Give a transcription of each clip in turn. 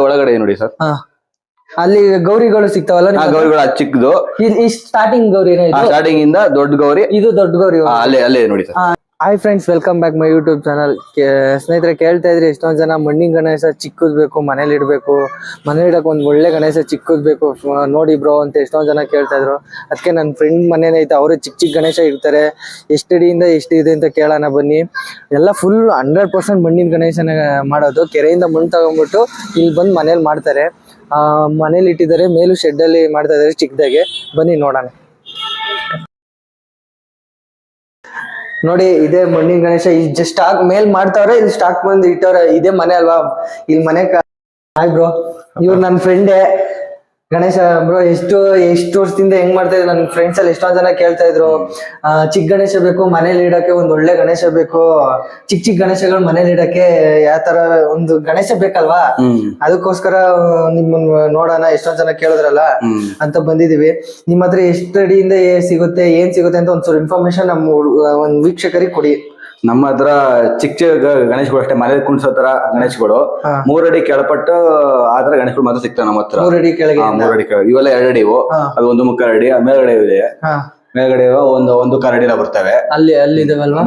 ಒಳಗಡೆ ನೋಡಿ ಸರ್. ಅಲ್ಲಿ ಗೌರಿಗಳು ಸಿಗ್ತಾವಲ್ಲ? ಗೌರಿಗಳು ಅದು ಚಿಕ್ಕದು. ಈ ಸ್ಟಾರ್ಟಿಂಗ್ ಗೌರಿ ಸ್ಟಾರ್ಟಿಂಗ್ ಇಂದ ದೊಡ್ಡ ಗೌರಿ, ಇದು ದೊಡ್ಡ ಗೌರಿ. ಅಲ್ಲೇ ನೋಡಿ sir. Hi friends, welcome back my YouTube channel. ಸ್ನೇಹಿತರೆ, ಕೇಳ್ತಾ ಇದ್ರಿ ಎಷ್ಟೊಂದ್ ಜನ ಮಣ್ಣಿನ ಗಣೇಶ ಚಿಕ್ಕದ್ ಬೇಕು, ಮನೇಲಿ ಇಡ್ಬೇಕು, ಮನೇಲಿ ಇಡಕ್ ಒಂದ್ ಒಳ್ಳೆ ಗಣೇಶ ಚಿಕ್ಕದ್ ಬೇಕು ನೋಡಿ ಬ್ರೋ ಅಂತ ಎಷ್ಟೊಂದ್ ಜನ ಕೇಳ್ತಾ ಇದ್ರು. ಅದಕ್ಕೆ ನನ್ನ ಫ್ರೆಂಡ್ ಮನೇನೆ ಐತೆ, ಅವರೇ ಚಿಕ್ಕ ಗಣೇಶ ಇಡ್ತಾರೆ. ಎಷ್ಟು ಅಡಿಯಿಂದ ಎಷ್ಟು ಇದೆ ಅಂತ ಕೇಳೋಣ ಬನ್ನಿ. ಎಲ್ಲ ಫುಲ್ 100% ಮಣ್ಣಿನ ಗಣೇಶನ ಮಾಡೋದು. ಕೆರೆಯಿಂದ ಮಣ್ಣು ತಗೊಂಡ್ಬಿಟ್ಟು ಇಲ್ಲಿ ಬಂದು ಮನೇಲಿ ಮಾಡ್ತಾರೆ. ಮನೇಲಿ ಇಟ್ಟಿದ್ದಾರೆ, ಮೇಲೂ ಶೆಡ್ ಅಲ್ಲಿ ಮಾಡ್ತಾ ಇದಾರೆ ಚಿಕ್ಕದಾಗೆ. ಬನ್ನಿ ನೋಡೋಣ. ನೋಡಿ, ಇದೇ ಮಣ್ಣಿನ ಗಣೇಶ. ಈ ಸ್ಟಾಕ್ ಮೇಲ್ ಮಾಡ್ತಾವ್ರೆ, ಇಲ್ಲಿ ಸ್ಟಾಕ್ ಬಂದು ಇಟ್ಟವ್ರೆ. ಇದೇ ಮನೆ ಅಲ್ವಾ, ಇಲ್ಲಿ ಮನೆ. ಹಾಯ್ ಬ್ರೋ, ಇವ್ರು ನನ್ನ ಫ್ರೆಂಡೇ ಗಣೇಶ ಬ್ರೋ. ಎಷ್ಟು ವರ್ಷದಿಂದ ಹೆಂಗ್ ಮಾಡ್ತಾ ಇದ್ರು ನನ್ನ ಫ್ರೆಂಡ್ಸ್ ಅಲ್ಲಿ ಎಷ್ಟೊಂದ್ ಜನ ಕೇಳ್ತಾ ಇದ್ರು, ಚಿಕ್ಕ ಗಣೇಶ ಬೇಕು ಮನೇಲಿ ಇಡಕ್ಕೆ, ಒಂದ್ ಒಳ್ಳೆ ಗಣೇಶ ಬೇಕು, ಚಿಕ್ಕ ಗಣೇಶಗಳು ಮನೇಲಿ ಇಡಕ್ಕೆ ಯಾವ ತರ ಒಂದು ಗಣೇಶ ಬೇಕಲ್ವಾ, ಅದಕ್ಕೋಸ್ಕರ ನಿಮ್ಮನ್ನ ನೋಡೋಣ ಎಷ್ಟೊಂದ್ ಜನ ಕೇಳಿದ್ರಲ್ಲ ಅಂತ ಬಂದಿದೀವಿ. ನಿಮ್ ಹತ್ರ ಎಷ್ಟು ಅಡಿಯಿಂದ ಸಿಗುತ್ತೆ, ಏನ್ ಸಿಗುತ್ತೆ ಅಂತ ಒಂದ್ಸಲ ಇನ್ಫಾರ್ಮೇಶನ್ ನಮ್ಮ ಒಂದ್ ವೀಕ್ಷಕರಿಗೆ ಕೊಡಿ. ನಮ್ಮ ಹತ್ರ ಚಿಕ್ಕ ಗಣೇಶಗಳು ಅಷ್ಟೇ, ಮನೇಲಿ ಕುಣಿಸೋ ತರ ಗಣೇಶಗಳು 3 ಅಡಿ ಕೆಳಪಟ್ಟು ಆತರ ಗಣೇಶಗಳು ಮಾತ್ರ ಸಿಗ್ತಾವೆ ನಮ್ಮ ಹತ್ರ. 3 ಅಡಿ ಕೆಳಗೆ, 3 ಅಡಿ ಕೆಳಗೆ. ಇವೆಲ್ಲ 2 ಅಡಿ ಇವು, ಅದು 1.25 ಅಡಿ. ಮೇಲ್ಗಡೆ ಇದೆ, ಮೇಲ್ಗಡೆ 1.25 ಅಡಿ ಬರ್ತವೆ. ಅಲ್ಲಿ ಇದಾವಲ್ವಾ,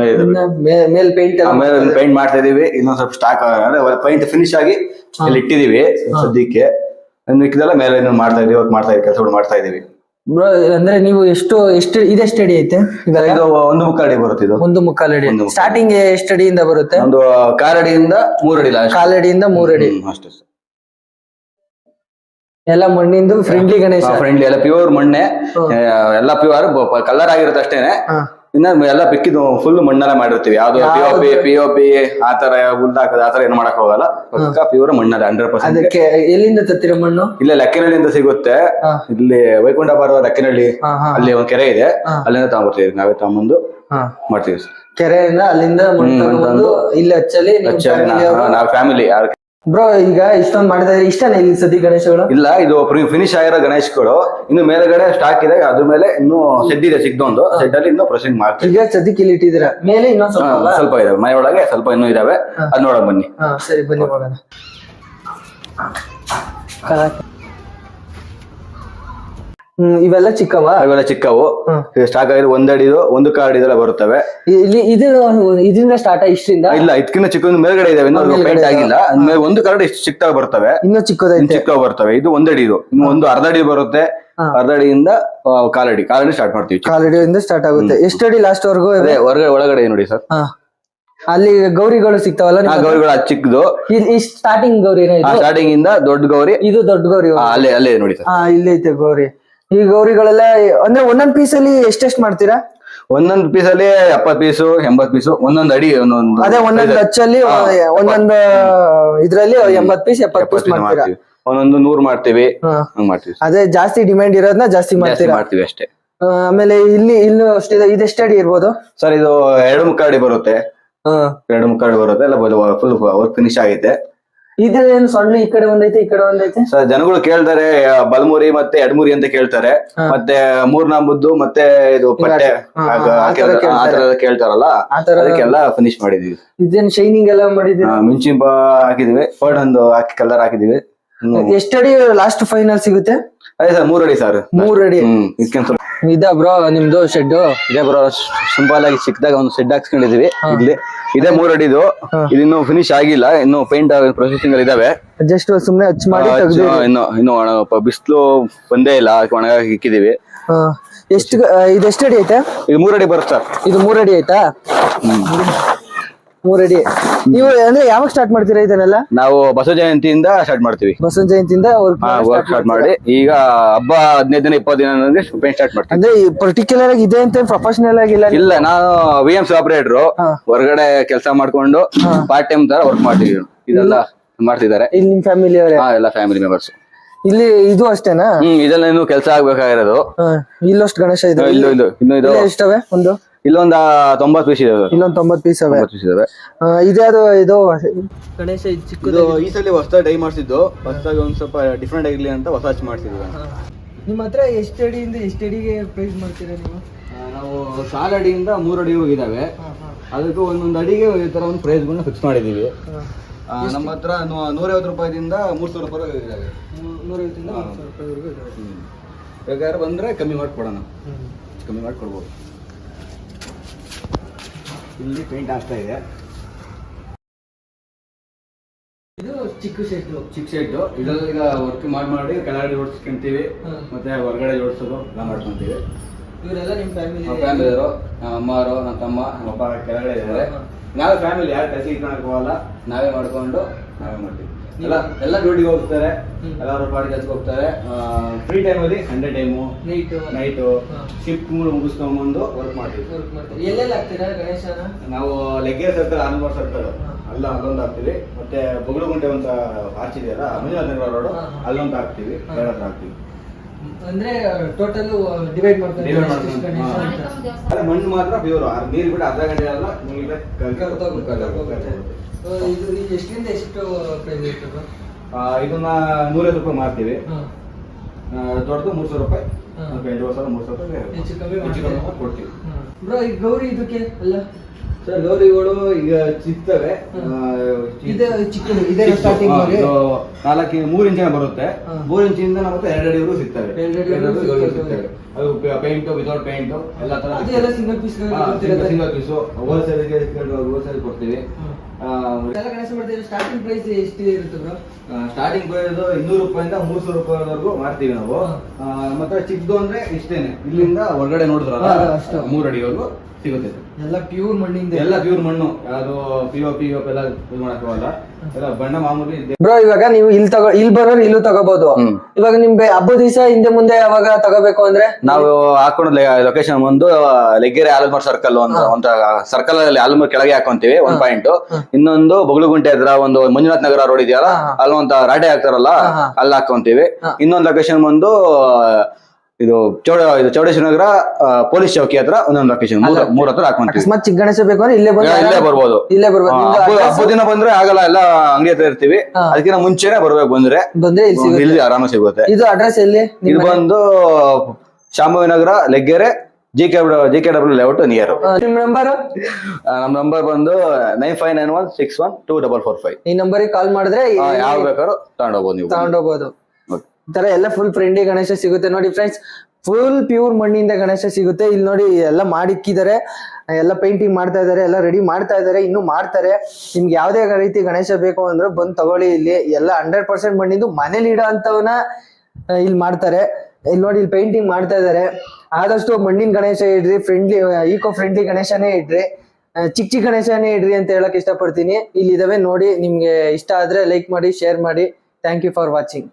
ಮೇಲ್ ಪೇಂಟ್ ಮಾಡ್ತಾ ಇದೀವಿ. ಇನ್ನೊಂದ್ ಸ್ವಲ್ಪ ಸ್ಟಾಕ್ ಪೇಂಟ್ ಫಿನಿಶ್ ಆಗಿ ಇಲ್ಲಿ ಇಟ್ಟಿದೀವಿ ಸದ್ಯಕ್ಕೆ. ಮಿಕ್ಕಿದೆಲ್ಲ ಮೇಲೆ ಮಾಡ್ತಾ ಇದೀವಿ, ಕೆಲಸಗಳು ಮಾಡ್ತಾ ಇದೀವಿ. ಬ್ರೋ, ಅಂದ್ರೆ ನೀವು ಇದೆಷ್ಟು ಅಡಿ ಐತೆ? ಇದು 1.25 ಅಡಿ ಬರುತ್ತೆ. ಇದು 1.25 ಅಡಿ. ಸ್ಟಾರ್ಟಿಂಗ್ ಎಷ್ಟು ಅಡಿಯಿಂದ ಬರುತ್ತೆ? ಒಂದು 1/4 ಅಡಿಯಿಂದ 3 ಅಡಿ. 1/4 ಅಡಿಯಿಂದ 3 ಅಡಿ ಅಷ್ಟೇ. ಎಲ್ಲ ಮಣ್ಣಿಂದು ಫ್ರೆಂಡ್ಲಿ ಗಣೇಶ. ಫ್ರೆಂಡ್ಲಿ, ಎಲ್ಲ ಪ್ಯೂರ್ ಮಣ್ಣೆ, ಎಲ್ಲ ಪ್ಯೂರ್ ಕಲರ್ ಆಗಿರುತ್ತೆ ಅಷ್ಟೇನೆ. ಇನ್ನ ಎಲ್ಲ ಪಿಕ್ಕಿದ್ದು ಫುಲ್ ಮಣ್ಣೆಲ್ಲ ಮಾಡಿರ್ತೀವಿ. ಯಾವ್ದು ಪಿಒಪಿ ಆತರ ಹುಲ್ದಾಕದ ಆತರ ಏನು ಮಾಡಕ್ ಹೋಗಲ್ಲ. ಪಕ್ಕ ಪ್ಯೂರ್ ಮಣ್ಣಲ್ಲ 100%. ಅದಕ್ಕೆ ಎಲ್ಲಿಂದ ತತ್ತಿರೋ ಮಣ್ಣು? ಇಲ್ಲೇ ಲಕ್ಕಿನಹಳ್ಳಿಯಿಂದ ಸಿಗುತ್ತೆ. ಇಲ್ಲಿ ವೈಕುಂಠ ಬರುವ ಲಕ್ಕಿನಹಳ್ಳಿ, ಅಲ್ಲಿ ಒಂದ್ ಕೆರೆ ಇದೆ, ಅಲ್ಲಿಂದ ತಗೊಂಡ್ಬರ್ತೀವಿ. ನಾವೇ ತಗೊಂಡ್ಬಂದು ಮಾಡ್ತೀವಿ. ಕೆರೆಯಿಂದ ಅಲ್ಲಿಂದ ಇಲ್ಲಿ ಹಚ್ಚಲಿ ನಾವ್ ಫ್ಯಾಮಿಲಿ. ಬ್ರೋ, ಈಗ ಇಷ್ಟೊಂದು ಮಾಡಿದ್ರೆ ಇಷ್ಟನೇ ಇಲ್ಲಿ ಸದ್ಯ ಗಣೇಶಗಳು? ಇಲ್ಲ, ಇದು ಫಿನಿಶ್ ಆಗಿರೋ ಗಣೇಶಗಳು. ಇನ್ನು ಮೇಲ್ಗಡೆ ಸ್ಟಾಕ್ ಇದೆ, ಅದ್ರ ಮೇಲೆ ಇನ್ನು ಶೆಡ್ ಇದೆ, ಸಿಗ್ದೊಂದು ಶೆಡ್ ಅಲ್ಲಿ ಇನ್ನೂ ಪ್ರೊಸೀಡ್ ಮಾಡ್ತೀವಿ. ಈಗ ಸದ್ಯಕ್ಕೆ ಇಲ್ಲಿ ಇಟ್ಟಿದ್ದೀರಾ, ಮೇಲೆ ಇನ್ನೊಂದು ಸ್ವಲ್ಪ ಇದಾವೆ, ಮನೆ ಒಳಗೆ ಸ್ವಲ್ಪ ಇನ್ನೂ ಇದಾವೆ. ಅದ್ ನೋಡಕ್ ಬನ್ನಿ. ಸರಿ, ಬನ್ನಿ ಹೋಗೋಣ. ಇವೆಲ್ಲ ಚಿಕ್ಕವ? ಇವೆಲ್ಲ ಚಿಕ್ಕವು. ಸ್ಟಾಕ್ ಆಗಿದೆ 1 ಅಡಿದು 1/4 ಅಡಿದೆಲ್ಲ ಬರುತ್ತವೆ. ಇದರಿಂದ ಸ್ಟಾರ್ಟ್ ಇಷ್ಟರಿಂದ? ಇಲ್ಲ, ಇದಕ್ಕಿಂತ ಚಿಕ್ಕ ಮೇಲ್ಗಡೆ ಇದಾವೆ, ಇನ್ನೂ ಪೇಂಟ್ ಆಗಿಲ್ಲ. 1/4 ಅಡಿ ಇಷ್ಟು ಚಿಕ್ಕದಾಗ ಬರ್ತವೆ, ಇನ್ನೂ ಚಿಕ್ಕವು ಬರ್ತವೆ. ಇದು 1 ಅಡಿದು, ಇನ್ನು ಒಂದು 1/2 ಅಡಿ ಬರುತ್ತೆ. 1/2 ಅಡಿಯಿಂದ 1/4 ಅಡಿ ಸ್ಟಾರ್ಟ್ ಮಾಡ್ತೀವಿ. 1/4 ಅಡಿಯಿಂದ ಸ್ಟಾರ್ಟ್ ಆಗುತ್ತೆ. ಎಷ್ಟು ಅಡಿ ಲಾಸ್ಟ್ ವರ್ಗು? ಒಳಗಡೆ ನೋಡಿ ಸರ್. ಅಲ್ಲಿ ಗೌರಿಗಳು ಸಿಗ್ತಾವಲ್ಲ? ಗೌರಿಗಳು ಅದು ಚಿಕ್ಕದು. ಈ ಸ್ಟಾರ್ಟಿಂಗ್ ಗೌರಿ, ಸ್ಟಾರ್ಟಿಂಗ್ ಇಂದ ದೊಡ್ಡ ಗೌರಿ, ಇದು ದೊಡ್ಡ ಗೌರಿ. ಅಲ್ಲೇ ನೋಡಿ ಸರ್. ಇಲ್ಲೈತೆ ಗೌರಿ. ಈ ಗೌರಿಗಳೆಲ್ಲ ಅಂದ್ರೆ ಒಂದೊಂದ್ ಪೀಸ್ ಅಲ್ಲಿ ಎಷ್ಟೆಷ್ಟು ಮಾಡ್ತೀರಾ? ಒಂದೊಂದು ಪೀಸ್ ಅಲ್ಲಿ 70 ಪೀಸು 80 ಪೀಸು, ಒಂದೊಂದು ಅಡಿ ಅದೇ ಒಂದೊಂದು ಹಚ್ಚಲ್ಲಿ ಒಂದೊಂದು ಇದ್ರಲ್ಲಿ 80 ಪೀಸ್ 70 ಪೀಸ್ ಮಾಡ್ತೀರಾ? ಒಂದೊಂದು 100 ಮಾಡ್ತೀವಿ. ಅದೇ ಜಾಸ್ತಿ ಡಿಮ್ಯಾಂಡ್ ಇರೋದನ್ನ ಜಾಸ್ತಿ ಮಾಡ್ತೀವಿ ಅಷ್ಟೇ. ಆಮೇಲೆ ಇಲ್ಲೂ ಅಷ್ಟಿದೆ. ಇದೆಷ್ಟು ಅಡಿ ಇರ್ಬೋದು ಸರ್? ಇದು 2.25 ಅಡಿ ಬರುತ್ತೆ. 2.25 ಅಡಿ ಬರುತ್ತೆ. ಎಲ್ಲ ಫುಲ್ ವರ್ಕ್ ಫಿನಿಶ್ ಆಗೈತೆ. ಇದೇನು ಸೊಳ್ಳೆ ಈ ಕಡೆ ಒಂದೈತೆ, ಈ ಕಡೆ ಒಂದೈತೆ? ಸರ್, ಜನಗಳು ಕೇಳ್ತಾರೆ ಬಲ್ಮುರಿ ಮತ್ತೆ ಎಡಮುರಿ ಅಂತ ಕೇಳ್ತಾರೆ. ಮತ್ತೆ 3 ನಾಂಬದ್ದು ಮತ್ತೆ ಇದು ಪಟ್ಟೆ ಆತರ ಕೇಳ್ತಾರಲ್ಲ, ಅದಕ್ಕೆಲ್ಲ ಫಿನಿಶ್ ಮಾಡಿದೀವಿ. ಇದೇನು ಶೈನಿಂಗ್ ಎಲ್ಲ ಮಾಡಿದೀವಿ, ಮಿಂಚಿಂಬ ಹಾಕಿದೀವಿ, ಫೋರ್ಡ್ ಹಾಕಿ ಕಲರ್ ಹಾಕಿದೀವಿ. ಎಷ್ಟಡಿ ಲಾಸ್ಟ್ ಫೈನಲ್ ಸಿಗುತ್ತೆ? ಅದೇ ಸರ್, 3 ಅಡಿ ಸರ್. 3 ಅಡಿ. ಇದ ಬ್ರೋ ನಿಮ್ದು ಶೆಡ್? ಇದೆ ಬ್ರೋ, ಸಿಂಪಲ್ ಆಗಿ ಚಿಕ್ಕದಾಗ ಒಂದು ಶೆಡ್ ಹಾಕ್ಸ್ಕೊಂಡಿದೀವಿ. ಇಲ್ಲಿ ಇದೆ 3 ಅಡಿದು. ಇದಿನ್ನು ಫಿನಿಶ್ ಆಗಿಲ್ಲ, ಇನ್ನು ಪೇಂಟ್ ಪ್ರೊಸೆಸಿಂಗ್ ಅಲ್ಲಿ ಇದಾವೆ. ಜಸ್ಟ್ ಸುಮ್ನೆ ಹಚ್ ಮಾಡಿ ಇನ್ನು ಬಿಸಿಲು ಬಂದೇ ಇಲ್ಲ, ಒಣಗಾಗಿ ಇಕ್ಕಿದೀವಿ. ಇದೆಷ್ಟು ಅಡಿ ಐತೆ? ಇದು 3 ಅಡಿ ಬರುತ್ತೆ ಸರ್. ಇದು 3 ಅಡಿ ಆಯ್ತಾ? 3 ಅಡಿ. ನೀವು ಅಂದ್ರೆ ಯಾವಾಗ ಸ್ಟಾರ್ಟ್ ಮಾಡ್ತೀರಾ ಇದನ್ನೆಲ್ಲ? ನಾವು ಬಸವ ಜಯಂತಿಯಿಂದ ಸ್ಟಾರ್ಟ್ ಮಾಡ್ತೀವಿ. ಬಸವ ಜಯಂತಿಯಿಂದ ವರ್ಕ್ ಸ್ಟಾರ್ಟ್ ಮಾಡಿ ಈಗ ಹಬ್ಬ 15 ದಿನ 20 ದಿನ ಪೇಂಟ್ ಸ್ಟಾರ್ಟ್ ಮಾಡ್ತೀವಿ. ಅಂದ್ರೆ ಪರ್ಟಿಕ್ಯುಲರ್ ಆಗಿ ಇದೆ ಅಂತ ಪ್ರೊಫೆಷನಲ್ ಆಗಿಲ್ಲ? ಇಲ್ಲ, ನಾನು VMC ಆಪರೇಟರ್, ಹೊರಗಡೆ ಕೆಲಸ ಮಾಡ್ಕೊಂಡು ಪಾರ್ಟ್ ಟೈಮ್ ತರ ವರ್ಕ್ ಮಾಡ್ತೀವಿ. ಇದೆಲ್ಲ ಮಾಡ್ತಿದ್ದಾರೆ. ಇಲ್ಲಿ ನಿಮ್ ಫ್ಯಾಮಿಲಿ ಅವರೇ? ಎಲ್ಲ ಫ್ಯಾಮಿಲಿ ಮೆಂಬರ್ಸ್. ಇಲ್ಲಿ ಇದು ಅಷ್ಟೇನಾ? ಇದೆಲ್ಲ ಇನ್ನು ಕೆಲಸ ಆಗ್ಬೇಕಾಗಿರೋದು. ಇಲ್ಲಷ್ಟು ಗಣೇಶ ಇದೆ? ಇನ್ನು ಇದು ಎಷ್ಟವೆ? ಇಲ್ಲೊಂದು 90 ಪೀಸ್ ಇದಾವೆ. ಇಲ್ಲೊಂದು 90 ಪೀಸ್ ಅವೆ. ಇದ್ಯಾವುದು ಇದು ಗಣೇಶ? ಚಿಕ್ಕದು ಈ ಸಲ ಹೊಸದಾಗಿ ಡೈ ಮಾಡಿಸಿದ್ದು, ಹೊಸದಾಗಿ ಒಂದ್ ಸ್ವಲ್ಪ ಡಿಫ್ರೆಂಟ್ ಆಗಿರ್ಲಿ ಅಂತ ಹೊಸ ಮಾಡಿಸಿದ್ವಿ. ನಿಮ್ಮ ಹತ್ರ ಎಷ್ಟು ಅಡಿಯಿಂದ ಎಷ್ಟು ಅಡಿಗೆ ಪ್ರೈಸ್ ಮಾಡ್ತೀರಾ ನೀವು? ನಾವು 4 ಅಡಿಯಿಂದ 3 ಅಡಿವರೆಗೂ ಇದಾವೆ. ಅದಕ್ಕೂ ಒಂದೊಂದು ಅಡಿಗೆ ಈ ತರ ಒಂದು ಪ್ರೈಸ್ ಫಿಕ್ಸ್ ಮಾಡಿದೀವಿ. ನಮ್ಮ ಹತ್ರ 150 ರೂಪಾಯಿದಿಂದ 300 ರೂಪಾಯಿ ಇದಾವೆ. 150 300 ರೂಪಾಯಿವರೆಗೂ ಇದಾವೆ. ಬೇಕಾದ್ರೆ ಬಂದ್ರೆ ಕಮ್ಮಿ ಮಾಡ್ಕೊಡೋಣ, ಕಮ್ಮಿ ಮಾಡ್ಕೊಡ್ಬೋದು. ಇಲ್ಲಿ ಪೇಂಟ್ ಆಗ್ತಾ ಇದೆ. ಇದು ಚಿಕ್ಕ ಶೆಡ್ ಇದರಲ್ಲಿ ಈಗ ವರ್ಕ್ ಮಾಡಿ ಕೆಳಗಡೆ ಜೋಡಿಸ್ಕೊಂತೀವಿ, ಮತ್ತೆ ಹೊರಗಡೆ ಜೋಡಿಸೋದು ಎಲ್ಲ ಮಾಡ್ಕೊಂತೀವಿ. ಇವರೆಲ್ಲ ನಿಮ್ಮ ಫ್ಯಾಮಿಲಿ ಇರೋ ಅಮ್ಮರು, ನನ್ನ ತಮ್ಮ, ನಮ್ಮ ಅಪ್ಪ ಕೆಳಗಡೆ ಇದ್ದಾರೆ. ನಾವೇ ಫ್ಯಾಮಿಲಿ, ಯಾರು ಕೆಲಸ ಇಟ್ಕೊಳಕ್ ಹೋಗಲ್ಲ, ನಾವೇ ಮಾಡ್ಕೊಂಡು ನಾವೇ ಮಾಡ್ತೀವಿ. ಎಲ್ಲ ಡ್ಯೂಟಿಗೆ ಹೋಗ್ತಾರೆ, ಎಲ್ಲರೂ ಪಾಡಿ ಕೆಲ್ಸಕ್ಕೆ ಹೋಗ್ತಾರೆ. ಫ್ರೀ ಟೈಮಲ್ಲಿ ಸಂಡೇ ಟೈಮು ನೈಟು ಶಿಫ್ಟ್ ಮುಗಿಸ್ಕೊಂಡ್ಬಂದು ವರ್ಕ್ ಮಾಡ್ತೀವಿ. ಎಲ್ಲೆಲ್ಲ ಹಾಕ್ತೀರಾ ಗಣೇಶನ? ನಾವು ಲೆಗ್ಗೇರ್ ಸರ್ಕಲ್, ಆಲ್ಮೋರ್ ಸರ್ಕಲ್ ಅಲ್ಲೊಂದು ಹಾಕ್ತೀವಿ. ಮತ್ತೆ ಬೊಗಳುಗುಂಟೆ ಅಂತ ಆರ್ಚ್ ಇದೆಯಲ್ಲ, ಮಂಜುನಾಥ ರೋಡ್, ಅಲ್ಲೊಂದು ಹಾಕ್ತೀವಿ, ಎರಡು ಹಾಕ್ತೀವಿ. ಅಂದ್ರೆ ಟೋಟಲ್ ಡಿವೈಡ್ ಮಾಡ್ತಾರೆ. ಮಣ್ಣು ಮಾತ್ರ ಪ್ಯೂರ್, ನೀರು ಬಿಟ್ಟು ಅರ್ಧ ಗಂಟೆ ಅಲ್ಲ ಇದು ಎಷ್ಟರಿಂದ ಎಷ್ಟು ಪ್ರೈಸ್ ಇರ್ತದೆ? ಇದನ್ನ 150 ರೂಪಾಯಿ ಮಾರ್ತೀವಿ. ದೊಡ್ಡದು 300 ರೂಪಾಯಿ, 300 ರೂಪಾಯಿ ಹೆಚ್ಚು ಕಮ್ಮಿ ಕೊಡ್ತೀವಿ. ಬ್ರೋ, ಈ ಗೌರಿ ಇದಕ್ಕೆ ಅಲ್ಲ ಸರ್, ಗೌರಿಗಳು ಈಗ ಸಿಗ್ತವೆ. ಇದೆ ಚಿಕ್ಕದು, ಇದೆ ಸ್ಟಾರ್ಟಿಂಗ್ 3 ಇಂಚಿನ ಬರುತ್ತೆ. 3 ಇಂಚಿಂದ ಮತ್ತೆ 2 ಅಡಿವರೆಗೂ ಸಿಗ್ತವೆ. 2 ಅಡಿ ಸಿಗ್ತವೆ. ಅದು ಪೇಂಟ್, ವಿತೌಟ್ ಪೇಂಟ್ ಎಲ್ಲ ತರ single piece single piece wholesale ಕೊಡ್ತೀವಿ. ಗಣೇಶ ಮಾಡ್ತೀವಿ. ಸ್ಟಾರ್ಟಿಂಗ್ ಪ್ರೈಸ್ ಎಷ್ಟು ಇರುತ್ತೆ ಬ್ರೋ? ಸ್ಟಾರ್ಟಿಂಗ್ ಪ್ರೈಸ್ 200 ರೂಪಾಯಿಂದ 300 ರೂಪಾಯಿವರೆಗೂ ಮಾಡ್ತೀವಿ ನಾವು. ಮತ್ತೆ ಚಿಕ್ಕದು ಅಂದ್ರೆ ಇಷ್ಟೇನೆ, ಇಲ್ಲಿಂದ ಹೊರಗಡೆ ನೋಡಿದ್ರಲ್ಲ 3 ಅಡಿವರೆಗೂ ಸಿಗುತ್ತೆ. ಎಲ್ಲ ಪ್ಯೂರ್ ಮಣ್ಣಿಂದ, ಎಲ್ಲ ಪ್ಯೂರ್ ಮಣ್ಣು, ಯಾವುದು ಪಿ.ಒ.ಪಿ ಎಲ್ಲ ಇದು ಮಾಡಕ್ಕಾಗಲ್ಲ, ಎಲ್ಲ ಬಣ್ಣ ಮಾಮೂಲಿ. ಬ್ರೋ, ಇವಾಗ ನೀವು ಇಲ್ಲಿ ಬರೋರು ಇಲ್ಲೂ ತಗೋಬಹುದು. ಇವಾಗ ನಿಮ್ಗೆ ಹಬ್ಬದ ದಿವಸ ಹಿಂದೆ ಮುಂದೆ ಯಾವಾಗ ತಗೋಬೇಕು ಅಂದ್ರೆ ನಾವು ಹಾಕೊಂಡು ಲೊಕೇಶನ್ ಒಂದು ಲೆಗ್ಗೆರೆ ಆಲ್ಮರ್ ಸರ್ಕಲ್, ಒಂದು ಸರ್ಕಲ್ ಅಲ್ಲಿ ಆಲ್ಮರ್ ಕೆಳಗೆ ಹಾಕೊಂತೀವಿ 1 ಪಾಯಿಂಟ್. ಇನ್ನೊಂದು ಬೊಗಳುಗುಂಟೆ ಹತ್ರ ಒಂದು ಮಂಜುನಾಥ್ ನಗರ ರೋಡ್ ಇದೆಯಲ್ಲ, ಅಲ್ಲೊಂದು ರಾಟೆ ಹಾಕ್ತಾರಲ್ಲ, ಅಲ್ಲಿ ಹಾಕೊಂತೀವಿ. ಇನ್ನೊಂದು ಲೊಕೇಶನ್ ಬಂದು ಇದು ಚೌಡೇಶ್ವರ ನಗರ ಪೊಲೀಸ್ ಚೌಕಿ ಹತ್ರ ಒಂದೊಂದು ಲೊಕೇಶನ್, 3 ಹತ್ರ ಹಾಕೊಂತೀವಿ. ಅಕಸ್ಮಾತ್ ಚಿಕ್ಕ ಗಣೇಶ ಬೇಕು ಅಂದ್ರೆ ಇಲ್ಲೇ ಬರ್ಬೋದು. ಹಬ್ಬದ ದಿನ ಬಂದ್ರೆ ಆಗಲ್ಲ, ಎಲ್ಲ ಅಂಗಡಿ ಹತ್ರ ಇರ್ತೀವಿ. ಅದಕ್ಕಿಂತ ಮುಂಚೆನೆ ಬರ್ಬೇಕು, ಬಂದ್ರೆ ಇಲ್ಲಿ ಆರಾಮ ಸಿಗುತ್ತೆ. ಇದು ಅಡ್ರೆಸ್ ಎಲ್ಲಿ? ಇದು ಬಂದು ಶಾಂಭವಿ ನಗರ, ಲೆಗ್ಗೆರೆ, JKW ಲೇಔಟ್ ನಿಯರ್. ನಿಮ್ ನಂಬರ್? ನಮ್ ನಂಬರ್ ಬಂದು 9591612445. ಈ ನಂಬರಿಗೆ ಕಾಲ್ ಮಾಡಿದ್ರೆ ಯಾವ ಬೇಕಾದ್ರೂ ತಗೊಂಡೋಗ್ಬೋದು. ಈ ತರ ಎಲ್ಲ ಫುಲ್ ಫ್ರೆಂಡ್ಲಿ ಗಣೇಶ ಸಿಗುತ್ತೆ ನೋಡಿ ಫ್ರೆಂಡ್ಸ್. ಫುಲ್ ಪ್ಯೂರ್ ಮಣ್ಣಿಂದ ಗಣೇಶ ಸಿಗುತ್ತೆ. ಇಲ್ಲಿ ನೋಡಿ ಎಲ್ಲ ಮಾಡಿಕ್ಕಿದ್ದಾರೆ, ಎಲ್ಲ ಪೇಂಟಿಂಗ್ ಮಾಡ್ತಾ ಇದಾರೆ, ಎಲ್ಲ ರೆಡಿ ಮಾಡ್ತಾ ಇದಾರೆ, ಇನ್ನು ಮಾಡ್ತಾರೆ. ನಿಮ್ಗೆ ಯಾವ್ದೇ ರೀತಿ ಗಣೇಶ ಬೇಕು ಅಂದ್ರೆ ಬಂದು ತಗೊಳ್ಳಿ. ಇಲ್ಲಿ ಎಲ್ಲ 100% ಮಣ್ಣಿಂದು ಮನೇಲಿ ಇಡೋ ಅಂತವನ್ನ ಇಲ್ಲಿ ಮಾಡ್ತಾರೆ. ಇಲ್ಲಿ ನೋಡಿ, ಇಲ್ಲಿ ಪೇಂಟಿಂಗ್ ಮಾಡ್ತಾ ಇದಾರೆ. ಆದಷ್ಟು ಮಣ್ಣಿನ ಗಣೇಶ ಇಡ್ರಿ, ಫ್ರೆಂಡ್ಲಿ ಈಕೋ ಫ್ರೆಂಡ್ಲಿ ಗಣೇಶನೇ ಇಡ್ರಿ, ಚಿಕ್ಕ ಗಣೇಶನೇ ಇಡ್ರಿ ಅಂತ ಹೇಳಕ್ ಇಷ್ಟಪಡ್ತೀನಿ. ಇಲ್ಲಿ ಇದಾವೆ ನೋಡಿ, ನಿಮ್ಗೆ ಇಷ್ಟ ಆದ್ರೆ ಲೈಕ್ ಮಾಡಿ, ಶೇರ್ ಮಾಡಿ. Thank you for watching.